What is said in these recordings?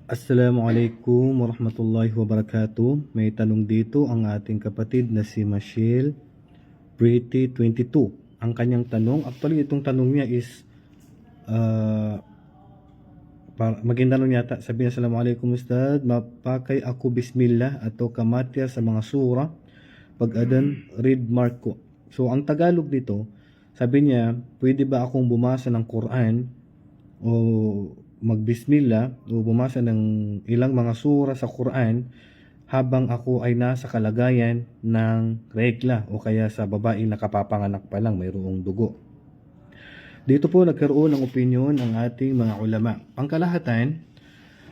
Assalamualaikum warahmatullahi wabarakatuh. May tanong dito ang ating kapatid na si Michelle Pretty 22. Ang kanyang tanong, actually itong tanong niya is maging tanong yata. Sabi niya, Assalamualaikum Ustad, mapakay ako bismillah atau kamatya sa mga sura pag adan read mark ko. So ang Tagalog dito, sabi niya, pwede ba akong bumasa ng Quran o magbismillah o bumasa ng ilang mga sura sa Quran habang ako ay nasa kalagayan ng regla o kaya sa babaeng nakapapanganak pa lang mayroong dugo. Dito po nagkaroon ng opinyon ang ating mga ulama. Pangkalahatan,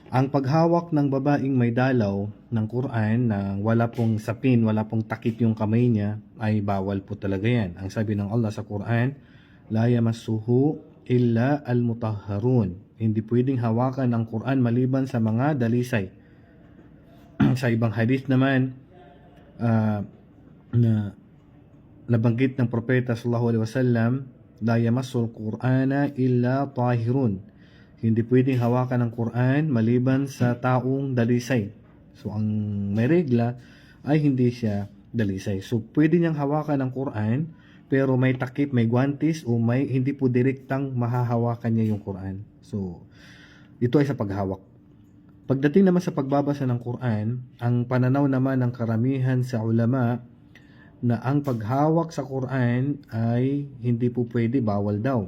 ang paghawak ng babaeng may dalaw ng Quran na wala pong sapin, wala pong takip yung kamay niya ay bawal po talaga yan. Ang sabi ng Allah sa Quran, la yamassuhu illa al-mutahharun. Hindi pwedeng hawakan ng Quran maliban sa mga dalisay. Sa ibang hadith naman na nabanggit ng propeta sallallahu alaihi wasallam, la yamassul Qur'ana illa tahirun. Hindi pwedeng hawakan ng Quran maliban sa taong dalisay. So ang may regla ay hindi siya dalisay. So pwede niyang hawakan ng Quran pero may takip, may guantes o may hindi po direktang mahahawakan niya yung Quran. So ito ay sa paghawak. Pagdating naman sa pagbabasa ng Quran, ang pananaw naman ng karamihan sa ulama na ang paghawak sa Quran ay hindi po pwede, bawal daw.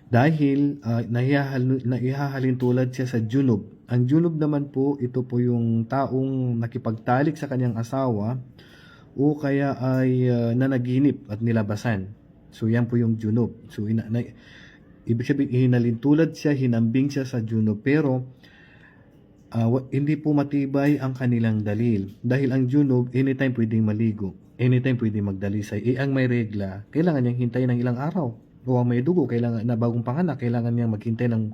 Dahil naihahalin tulad siya sa junub. Ang junub naman po, ito po yung taong nakipagtalik sa kanyang asawa o kaya ay nanaginip at nilabasan. So yan po yung junub. So ibig sabihin, hinalin tulad siya, hinambing siya sa junub. Pero hindi po matibay ang kanilang dalil. Dahil ang junub, anytime pwedeng maligo. Anytime pwedeng magdalisay. Ang may regla, kailangan niyang hintayin ng ilang araw. O ang may dugo, kailangan na bagong panganak, kailangan niyang maghintay ng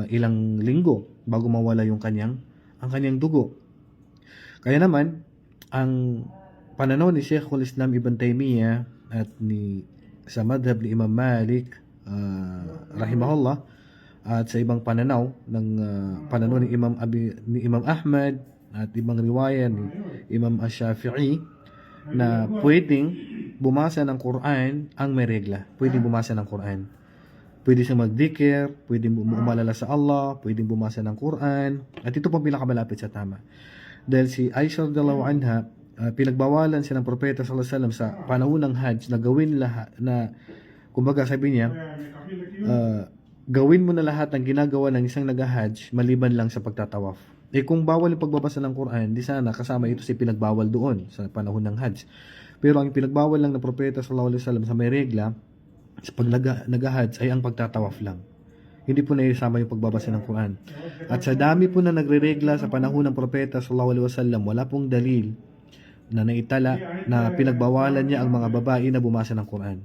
ilang linggo bago mawala yung ang kanyang dugo. Kaya naman, ang pananaw ni Sheikhul Islam Ibn Taymiyyah at sa madhab ni Imam Malik rahimahullah at sa ibang pananaw ng pananaw ni Imam Ahmad at ibang riwaya ni Imam Ash-Shafi'i na pwedeng bumasa ng Quran ang may regla. Pwedeng bumasa ng Quran. Pwede siyang magdikir, pwedeng umalala sa Allah, pwedeng bumasa ng Quran. At ito pang pinakamalapit sa tama. Dahil si Aisha radhiyallahu anha, pinagbawalan siya ng propeta sallallahu alaihi wasallam sa panahon ng Hajj na gawin lahat na, kumbaga sabi niya, gawin mo na lahat ng ginagawa ng isang nag-Hajj maliban lang sa pagtatawaf. Kung bawal yung pagbabasa ng Quran, di sana kasama ito si pinagbawal doon sa panahon ng Hajj. Pero ang pinagbawal lang ng propeta sallallahu alaihi wasallam sa may regla sa pag nag-Hajj ay ang pagtatawaf lang. Hindi po naisama yung pagbabasa ng Quran. At sa dami po na nagre-regla sa panahon ng propeta sallallahu alaihi wasallam, wala pong dalil na naitala na pinagbawalan niya ang mga babae na bumasa ng Quran.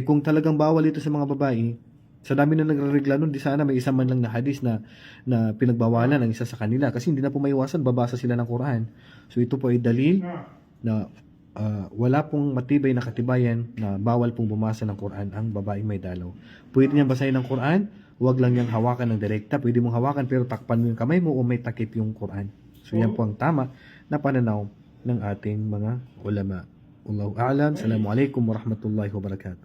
Kung talagang bawal ito sa mga babae, sa dami na nagre-regla nun, di sana may isa man lang na hadis na pinagbawalan ng isa sa kanila kasi hindi na po maiwasan, babasa sila ng Quran. So ito po ay dalil na wala pong matibay na katibayan na bawal pong bumasa ng Quran ang babaeng may dalaw. Pwede niyang basahin ng Quran, huwag lang niyang hawakan ng direkta. Pwede mong hawakan pero takpan mo yung kamay mo o may takip yung Quran. So yan po ang tama na pananaw ng ating mga ulama. Wallahu a'lam. Assalamualaikum warahmatullahi wabarakatuh.